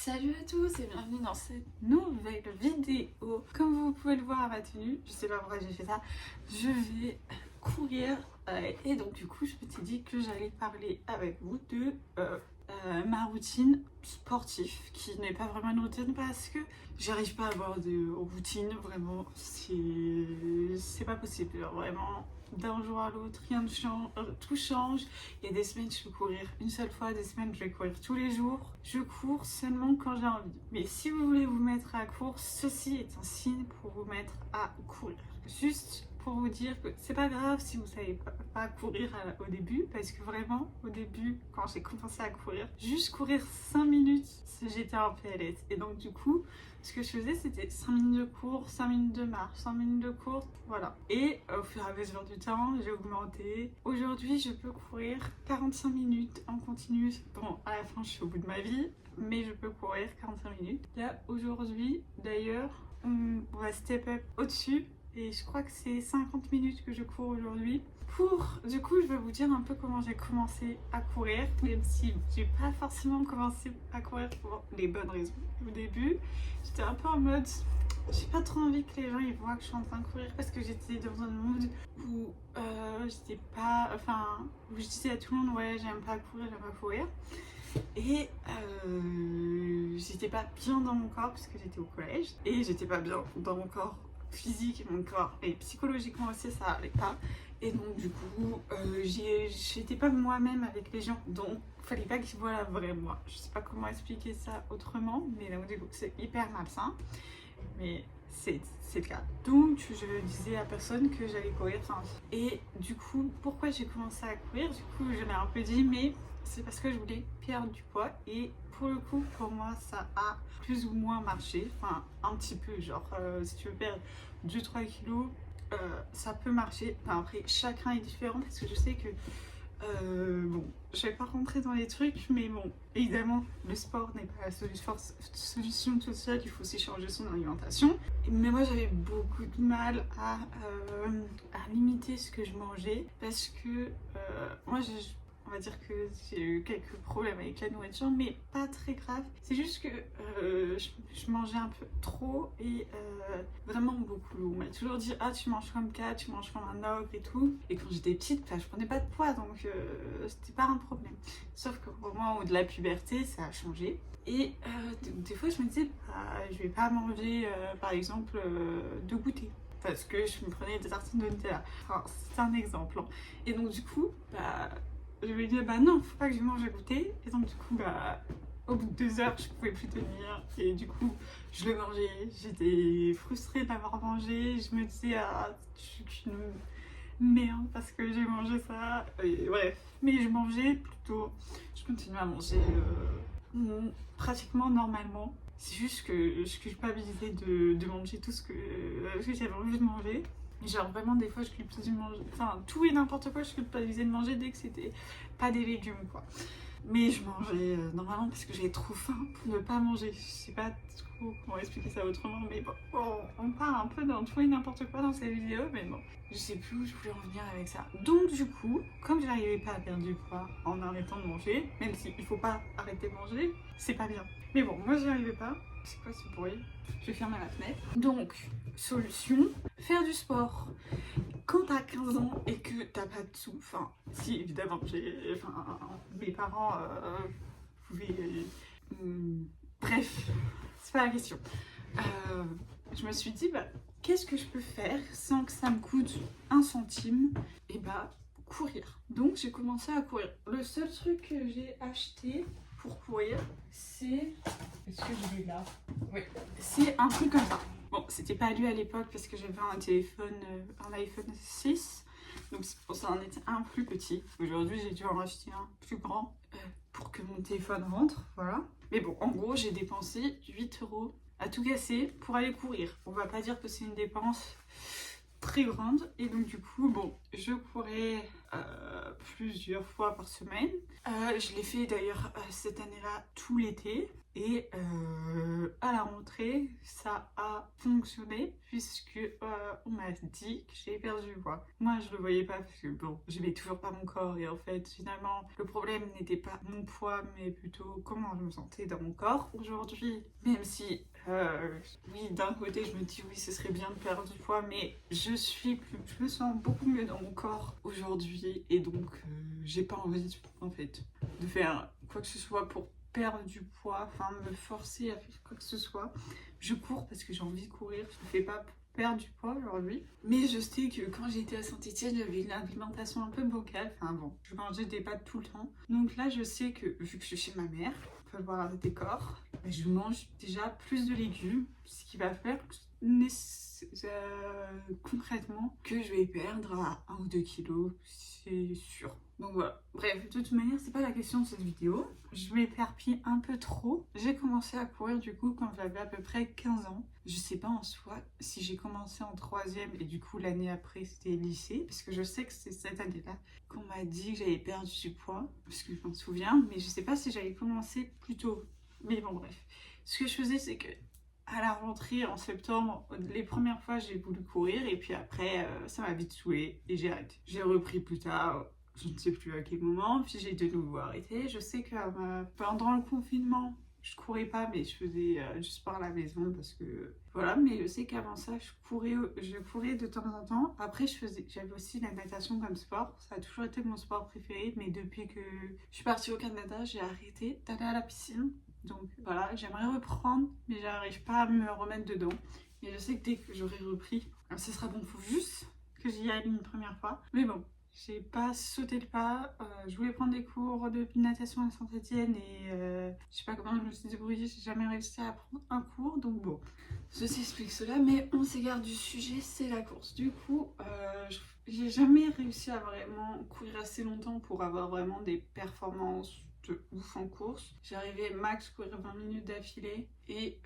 Salut à tous et bienvenue dans cette nouvelle vidéo. Comme vous pouvez le voir à ma tenue, je sais pas pourquoi j'ai fait ça, je vais courir et donc du coup je me suis dit que j'allais parler avec vous de ma routine sportive qui n'est pas vraiment une routine parce que j'arrive pas à avoir de routine, vraiment c'est pas possible, genre, vraiment d'un jour à l'autre rien ne change, tout change. Il y a des semaines je peux courir une seule fois, des semaines je vais courir tous les jours. Je cours seulement quand j'ai envie. Mais si vous voulez vous mettre à la course, ceci est un signe pour vous mettre à courir. Juste pour vous dire que c'est pas grave si vous savez pas courir au début, parce que vraiment au début quand j'ai commencé à courir, juste courir 5 minutes j'étais en PLS. Et donc du coup ce que je faisais c'était 5 minutes de cours, 5 minutes de marche, 5 minutes de course, voilà. Et au fur et à mesure du temps j'ai augmenté. Aujourd'hui je peux courir 45 minutes en continu. Bon, à la fin je suis au bout de ma vie, mais je peux courir 45 minutes. Là aujourd'hui d'ailleurs on va step up au-dessus. Et je crois que c'est 50 minutes que je cours aujourd'hui. Du coup, je vais vous dire un peu comment j'ai commencé à courir, même si j'ai pas forcément commencé à courir pour les bonnes raisons. Au début, j'étais un peu en mode, j'ai pas trop envie que les gens ils voient que je suis en train de courir parce que j'étais dans un mood où j'étais pas, où je disais à tout le monde, ouais, j'aime pas courir, j'aime pas courir. Et j'étais pas bien dans mon corps parce que j'étais au collège et j'étais pas bien dans mon corps physique et mon corps, et psychologiquement aussi ça allait pas. Et donc du coup j'étais pas moi-même avec les gens, donc fallait pas qu'ils voient la vraie moi. Je sais pas comment expliquer ça autrement, mais là du coup c'est hyper malsain, mais c'est le cas. Donc je disais à personne que j'allais courir. Et du coup pourquoi j'ai commencé à courir, du coup je l'ai un peu dit, mais c'est parce que je voulais perdre du poids. Et pour le coup pour moi ça a plus ou moins marché, enfin un petit peu, genre si tu veux perdre 2-3 kilos ça peut marcher. Enfin, après chacun est différent parce que je sais que bon, je vais pas rentrer dans les trucs, mais bon, évidemment, le sport n'est pas la solution sociale, il faut aussi changer son alimentation. Mais moi, j'avais beaucoup de mal à limiter ce que je mangeais parce que moi, on va dire que j'ai eu quelques problèmes avec la nourriture, mais pas très grave. C'est juste que je mangeais un peu trop et vraiment beaucoup. On m'a toujours dit, ah, tu manges comme Kat, tu manges comme un ogre et tout. Et quand j'étais petite, je prenais pas de poids, donc c'était pas un problème. Sauf qu'au moment de la puberté, ça a changé. Et des fois, je me disais, je vais pas manger, par exemple, de goûter. Parce que je me prenais des tartines de Nutella. Enfin, c'est un exemple. Et donc, du coup, je lui ai dit, bah non, faut pas que je mange à goûter. Et donc, du coup, au bout de 2 heures, je pouvais plus tenir. Et du coup, je le mangeais. J'étais frustrée d'avoir mangé. Je me disais, ah, je suis une merde parce que j'ai mangé ça. Et bref. Mais je mangeais plutôt. Je continuais à manger pratiquement normalement. C'est juste que je culpabilisais de manger tout ce que j'avais envie de manger. Genre vraiment des fois je culpabilisais de manger, enfin tout et n'importe quoi je culpabilisais de manger dès que c'était pas des légumes quoi. Mais je mangeais normalement parce que j'avais trop faim pour ne pas manger. Je sais pas trop comment expliquer ça autrement, mais bon, on part un peu dans tout et n'importe quoi dans cette vidéo, mais bon, je sais plus où je voulais en venir avec ça. Donc du coup, comme je n'arrivais pas à perdre du poids en arrêtant de manger, même s'il faut pas arrêter de manger, c'est pas bien. Mais bon, moi j'y arrivais pas. C'est quoi ce bruit? Je vais fermer la fenêtre. Donc, solution, faire du sport. Quand t'as 15 ans et que t'as pas de sous, enfin, si évidemment, mes parents pouvaient. Bref, c'est pas la question. Je me suis dit, qu'est-ce que je peux faire sans que ça me coûte 1 centime? Et courir. Donc j'ai commencé à courir. Le seul truc que j'ai acheté pour courir, c'est. Est-ce que je l'ai là? Oui. C'est un truc comme ça. Bon, c'était pas lui à l'époque parce que j'avais un iPhone 6. Donc c'est pour ça en était un plus petit. Aujourd'hui, j'ai dû en acheter un plus grand pour que mon téléphone rentre. Voilà. Mais bon, en gros, j'ai dépensé 8 € à tout casser pour aller courir. On va pas dire que c'est une dépense très grande. Et donc du coup, bon, je courais plusieurs fois par semaine. Je l'ai fait d'ailleurs cette année-là tout l'été. Et à la rentrée, ça a fonctionné puisque on m'a dit que j'ai perdu du poids. Moi, je le voyais pas parce que bon, j'aimais toujours pas mon corps et en fait, finalement, le problème n'était pas mon poids, mais plutôt comment je me sentais dans mon corps. Aujourd'hui, même si oui, d'un côté, je me dis oui, ce serait bien de perdre du poids, mais je me sens beaucoup mieux dans mon corps aujourd'hui et donc j'ai pas envie en fait de faire quoi que ce soit pour perdre du poids, enfin me forcer à faire quoi que ce soit. Je cours parce que j'ai envie de courir, je ne fais pas pour perdre du poids aujourd'hui. Mais je sais que quand j'étais à Saint-Étienne, j'avais une alimentation un peu bancale. Enfin bon, je mangeais des pâtes tout le temps. Donc là, je sais que vu que je suis chez ma mère, on peut le voir à des corps, je mange déjà plus de légumes, ce qui va faire concrètement que je vais perdre à 1 ou 2 kilos, c'est sûr. Donc voilà, bref, de toute manière, c'est pas la question de cette vidéo. Je m'éparpille un peu trop. J'ai commencé à courir du coup quand j'avais à peu près 15 ans. Je sais pas en soi si j'ai commencé en 3e et du coup l'année après c'était lycée, parce que je sais que c'est cette année-là qu'on m'a dit que j'avais perdu du poids, parce que je m'en souviens, mais je sais pas si j'avais commencé plus tôt. Mais bon bref, ce que je faisais c'est que à la rentrée en septembre, les premières fois j'ai voulu courir et puis après ça m'a vite saoulé et j'ai arrêté. J'ai repris plus tard, je ne sais plus à quel moment, puis j'ai de nouveau arrêté. Je sais que pendant le confinement, je courais pas mais je faisais du sport à la maison parce que voilà, mais je sais qu'avant ça je courais de temps en temps. Après j'avais aussi la natation comme sport, ça a toujours été mon sport préféré, mais depuis que je suis partie au Canada, j'ai arrêté d'aller à la piscine. Donc voilà, j'aimerais reprendre, mais j'arrive pas à me remettre dedans. Et je sais que dès que j'aurai repris, ce sera bon, faut juste que j'y aille une première fois. Mais bon, j'ai pas sauté le pas. Je voulais prendre des cours de natation à Saint-Étienne et je sais pas comment je me suis débrouillée, j'ai jamais réussi à prendre un cours. Donc bon, ceci explique cela, mais on s'égare du sujet, c'est la course. Du coup, j'ai jamais réussi à vraiment courir assez longtemps pour avoir vraiment des performances de ouf en course. J'arrivais max courir 20 minutes d'affilée et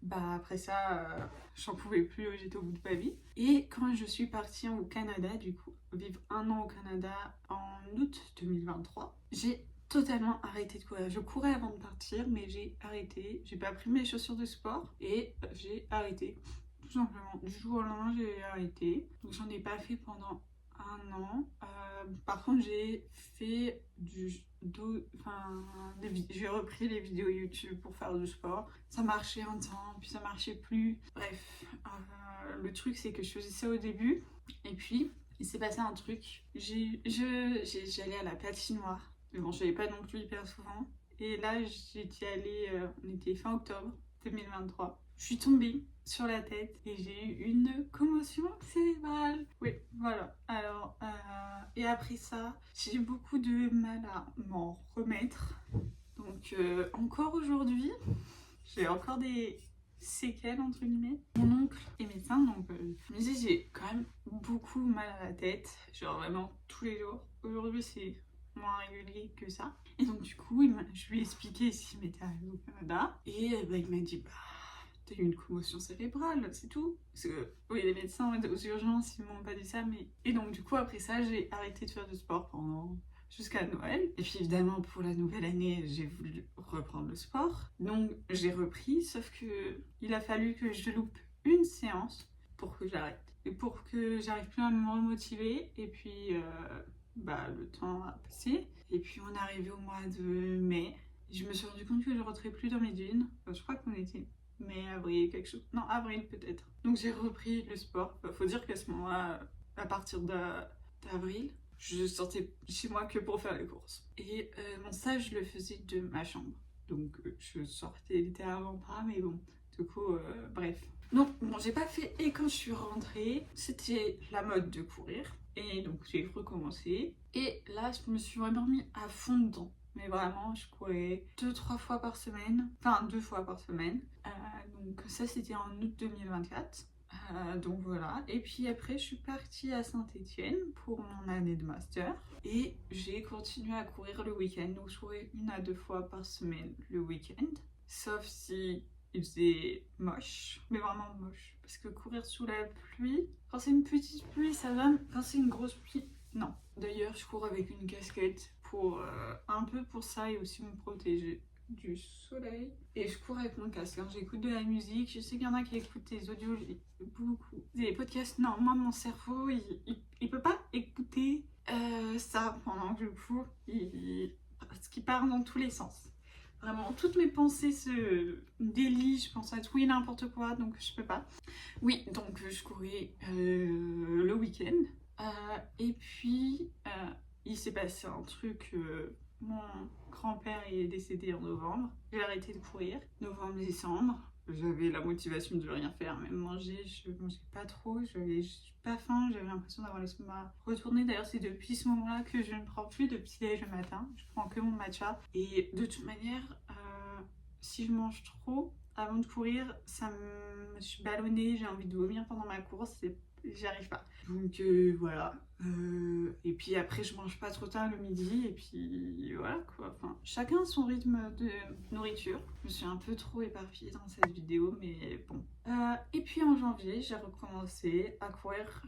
après ça, j'en pouvais plus, j'étais au bout de ma vie. Et quand je suis partie au Canada, du coup, vivre 1 an au Canada en août 2023, j'ai totalement arrêté de courir. Je courais avant de partir, mais j'ai arrêté. J'ai pas pris mes chaussures de sport et j'ai arrêté. Tout simplement, du jour au lendemain, j'ai arrêté. Donc j'en ai pas fait pendant 1 an. Par contre, j'ai fait j'ai repris les vidéos YouTube pour faire du sport. Ça marchait un temps, puis ça marchait plus. Bref, le truc c'est que je faisais ça au début, et puis il s'est passé un truc. J'allais à la patinoire, mais bon, je n'allais pas non plus hyper souvent. Et là, j'étais allée, on était fin octobre 2023. Je suis tombée sur la tête et j'ai eu une commotion cérébrale. Oui, voilà. Alors, et après ça, j'ai eu beaucoup de mal à m'en remettre. Donc, encore aujourd'hui, j'ai encore des séquelles, entre guillemets. Mon oncle est médecin, donc je me dis, j'ai quand même beaucoup mal à la tête. Genre vraiment tous les jours. Aujourd'hui, c'est moins régulier que ça. Et donc, du coup, je lui ai expliqué ce qui m'était arrivé au Canada. Et il m'a dit, t'as eu une commotion cérébrale, c'est tout. Parce que, oui, les médecins aux urgences, ils m'ont pas dit ça, mais... Et donc, du coup, après ça, j'ai arrêté de faire du sport jusqu'à Noël. Et puis, évidemment, pour la nouvelle année, j'ai voulu reprendre le sport. Donc, j'ai repris, sauf que il a fallu que je loupe une séance pour que j'arrête. Et pour que j'arrive plus à me remotiver. Et puis, le temps a passé. Et puis, on est arrivé au mois de mai. Je me suis rendu compte que je rentrais plus dans mes dunes. Je crois qu'on était mai, avril, quelque chose. Non, avril peut-être. Donc j'ai repris le sport. Faut dire qu'à ce moment-là, à partir d'avril, je sortais chez moi que pour faire les courses. Et mon stage, je le faisais de ma chambre. Donc je sortais littéralement pas, mais bon, du coup, bref. Donc bon, j'ai pas fait. Et quand je suis rentrée, c'était la mode de courir. Et donc j'ai recommencé. Et là, je me suis vraiment mis à fond dedans. Mais vraiment, je courais 2-3 fois par semaine. Enfin, 2 fois par semaine. Donc ça, c'était en août 2024. Donc voilà. Et puis après, je suis partie à Saint-Étienne pour mon année de master. Et j'ai continué à courir le week-end. Donc je courais 1 à 2 fois par semaine le week-end. Sauf si il faisait moche. Mais vraiment moche. Parce que courir sous la pluie, quand c'est une petite pluie, ça va. Quand c'est une grosse pluie, non. D'ailleurs, je cours avec une casquette pour un peu pour ça et aussi me protéger du soleil et je cours avec mon casque. J'écoute de la musique. Je sais qu'il y en a qui écoutent des audios, beaucoup des podcasts. Non, moi mon cerveau il peut pas écouter ça pendant que je cours. Parce qu'il part dans tous les sens. Vraiment, toutes mes pensées se délient, je pense à tout et n'importe quoi, donc je peux pas. Oui, donc je courais le week-end. Et puis, il s'est passé un truc. Mon grand-père est décédé en novembre. J'ai arrêté de courir. Novembre-décembre. J'avais la motivation de rien faire, même manger. Je mangeais pas trop. J'avais pas faim. J'avais l'impression d'avoir l'estomac retourné. D'ailleurs, c'est depuis ce moment-là que je ne prends plus de petit-déj le matin. Je prends que mon matcha. Et de toute manière, si je mange trop avant de courir, je suis ballonnée. J'ai envie de vomir pendant ma course. J'y arrive pas. Donc voilà. Et puis après, je mange pas trop tard le midi. Et puis voilà quoi. Enfin, chacun son rythme de nourriture. Je me suis un peu trop éparpillée dans cette vidéo, mais bon. Et puis en janvier, j'ai recommencé à courir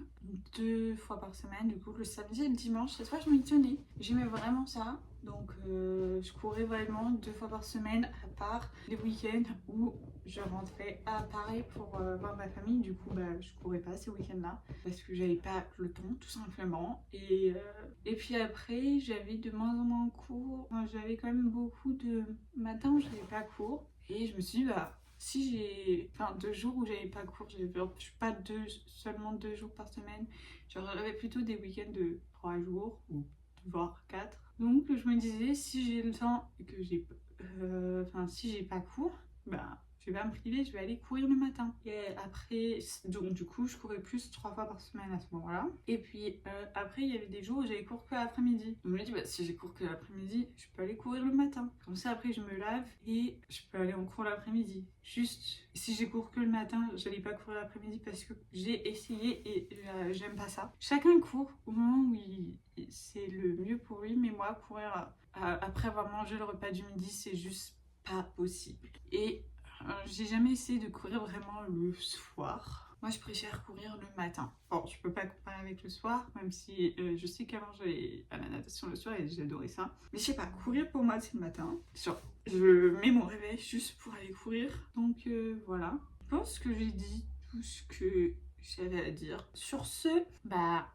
2 fois par semaine. Du coup, le samedi et le dimanche. Cette fois, je m'y tenais. J'aimais vraiment ça. Donc je courais vraiment 2 fois par semaine, à part les week-ends où je rentrais à Paris pour voir ma famille. Du coup, je courais pas ces week-ends-là parce que j'avais pas le temps, tout simplement. Et puis après, j'avais de moins en moins cours. Enfin, j'avais quand même beaucoup de matins où j'avais pas cours. Et je me suis dit, si j'ai 2 jours où j'avais pas cours, je suis pas seulement 2 jours par semaine. J'avais plutôt des week-ends de 3 jours ou voire 4. Donc je me disais, si j'ai le temps et que si j'ai pas cours, je vais pas me priver, je vais aller courir le matin. Et après, donc du coup, je courais plus 3 fois par semaine à ce moment-là. Et puis après, il y avait des jours où j'allais courir que l'après-midi. Donc je me dis, si j'ai cours que l'après-midi, je peux aller courir le matin. Comme ça, après, je me lave et je peux aller en cours l'après-midi. Juste, si j'ai cours que le matin, j'allais pas courir l'après-midi parce que j'ai essayé et j'aime pas ça. Chacun court au moment où c'est le mieux pour lui, mais moi, courir après avoir mangé le repas du midi, c'est juste pas possible. Et j'ai jamais essayé de courir vraiment le soir. Moi, je préfère courir le matin. Bon, je peux pas comparer avec le soir, même si je sais qu'avant j'allais à la natation le soir et j'adorais ça. Mais je sais pas, courir pour moi c'est le matin. Je mets mon réveil juste pour aller courir. Donc voilà. Je pense que j'ai dit tout ce que j'avais à dire. Sur ce,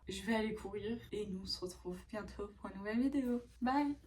je vais aller courir et nous on se retrouve bientôt pour une nouvelle vidéo. Bye!